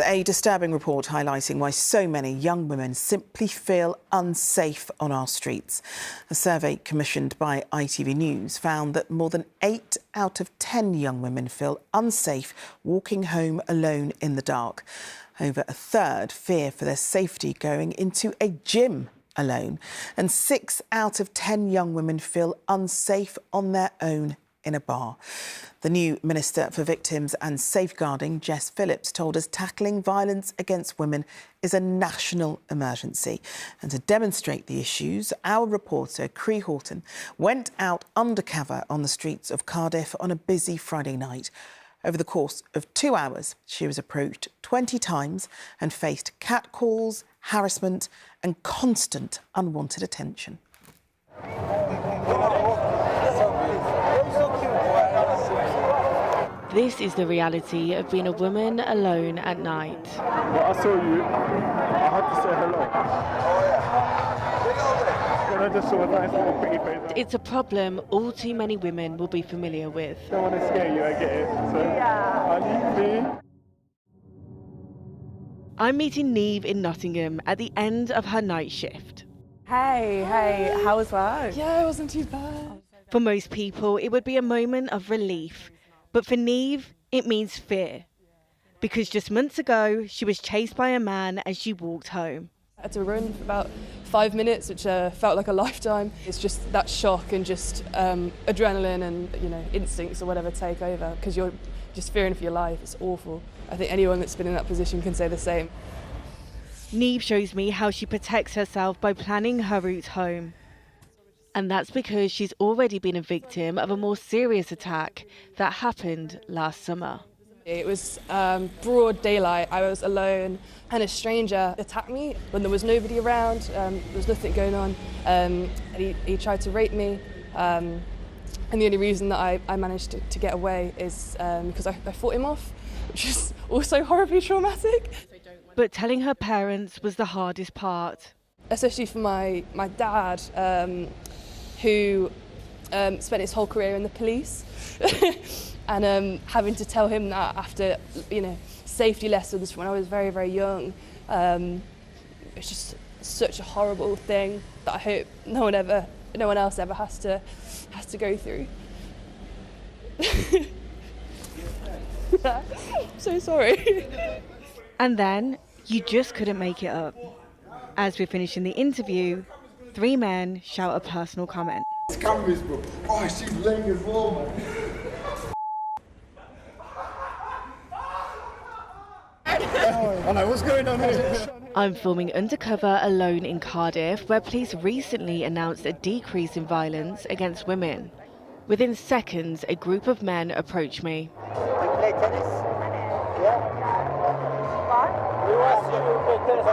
A disturbing report highlighting why so many young women simply feel unsafe on our streets. A survey commissioned by ITV News found that more than 8 out of 10 young women feel unsafe walking home alone in the dark. Over a third fear for their safety going into a gym alone. And 6 out of 10 young women feel unsafe on their own in a bar. The new Minister for Victims and Safeguarding, Jess Phillips, told us tackling violence against women is a national emergency. And to demonstrate the issues, our reporter, Cree Horton, went out undercover on the streets of Cardiff on a busy Friday night. Over the course of 2 hours, she was approached 20 times and faced catcalls, harassment and constant unwanted attention. This is the reality of being a woman alone at night. Well, I saw you. I had to say hello. And I just saw a nice little pretty face. It's a problem all too many women will be familiar with. I don't want to scare you, I get it. So, yeah. I'm meeting Niamh in Nottingham at the end of her night shift. Hey, how was work? Yeah, it wasn't too bad. For most people, it would be a moment of relief. But for Niamh, it means fear. Because just months ago, she was chased by a man as she walked home. I had to run for about 5 minutes, which felt like a lifetime. It's just that shock and just adrenaline and, instincts or whatever take over because you're just fearing for your life. It's awful. I think anyone that's been in that position can say the same. Niamh shows me how she protects herself by planning her route home. And that's because she's already been a victim of a more serious attack that happened last summer. It was broad daylight. I was alone and a stranger attacked me when there was nobody around. There was nothing going on. And he tried to rape me. And the only reason that I managed to get away is because I fought him off, which is also horribly traumatic. But telling her parents was the hardest part. Especially for my dad, who spent his whole career in the police. And having to tell him that after, safety lessons when I was very, very young, it's just such a horrible thing that I hope no one else ever has to go through. So sorry. And then you just couldn't make it up. As we're finishing the interview, 3 men shout a personal comment. It's cameras, bro. Oh, she's laying as well, man. I know, what's going on here? I'm filming Undercover alone in Cardiff, where police recently announced a decrease in violence against women. Within seconds, a group of men approached me. You play tennis? Yeah. What? We want you to play tennis.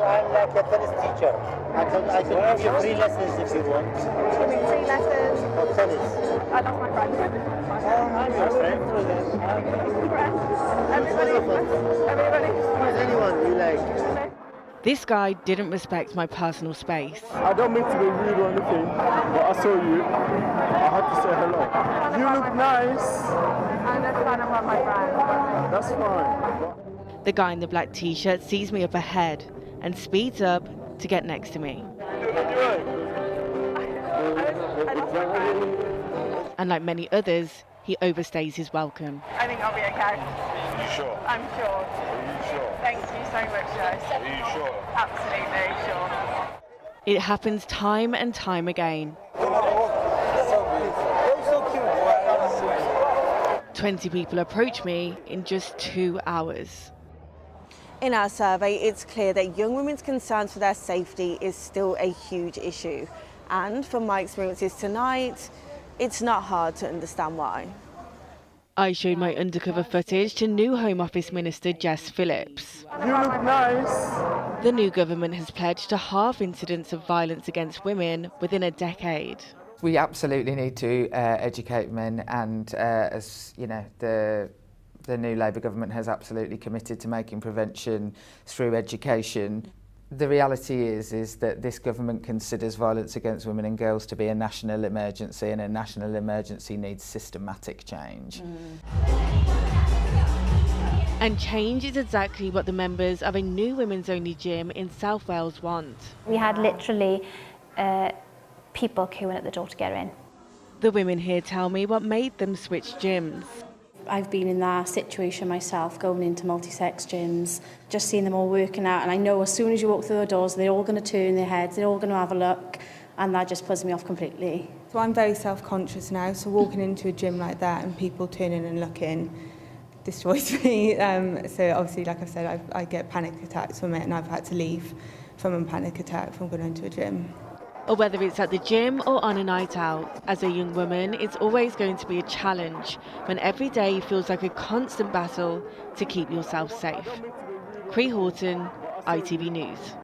I'm like a tennis teacher. I can give you free lessons if you want. Give me free lessons. For tennis. I lost my friend. I'm your friend. Everybody. Anyone you like. This guy didn't respect my personal space. I don't mean to be rude or anything, but I saw you. I had to say hello. You look nice. I'm just trying to want my friend. That's fine. The guy in the black t-shirt sees me up ahead and speeds up to get next to me. And like many others, he overstays his welcome. I think I'll be okay. Are you sure? I'm sure. Are you sure? Thank you so much, guys. Are you sure? Absolutely sure. It happens time and time again. 20 people approach me in just 2 hours. In our survey, it's clear that young women's concerns for their safety is still a huge issue. And from my experiences tonight, it's not hard to understand why. I showed my undercover footage to new Home Office Minister Jess Phillips. You look nice. The new government has pledged to halve incidents of violence against women within a decade. We absolutely need to educate men, and as you know, the new Labour government has absolutely committed to making prevention through education. The reality is that this government considers violence against women and girls to be a national emergency, and a national emergency needs systematic change. And change is exactly what the members of a new women's only gym in South Wales want. We had literally people queuing at the door to get in. The women here tell me what made them switch gyms. I've been in that situation myself, going into multi-sex gyms, just seeing them all working out, and I know as soon as you walk through the doors, they're all going to turn their heads, they're all going to have a look, and that just puts me off completely. So I'm very self-conscious now, so walking into a gym like that and people turning and looking destroys me. So obviously, like I've said, I get panic attacks from it, and I've had to leave from a panic attack from going into a gym. Or whether it's at the gym or on a night out, as a young woman, it's always going to be a challenge when every day feels like a constant battle to keep yourself safe. Cree Horton, ITV News.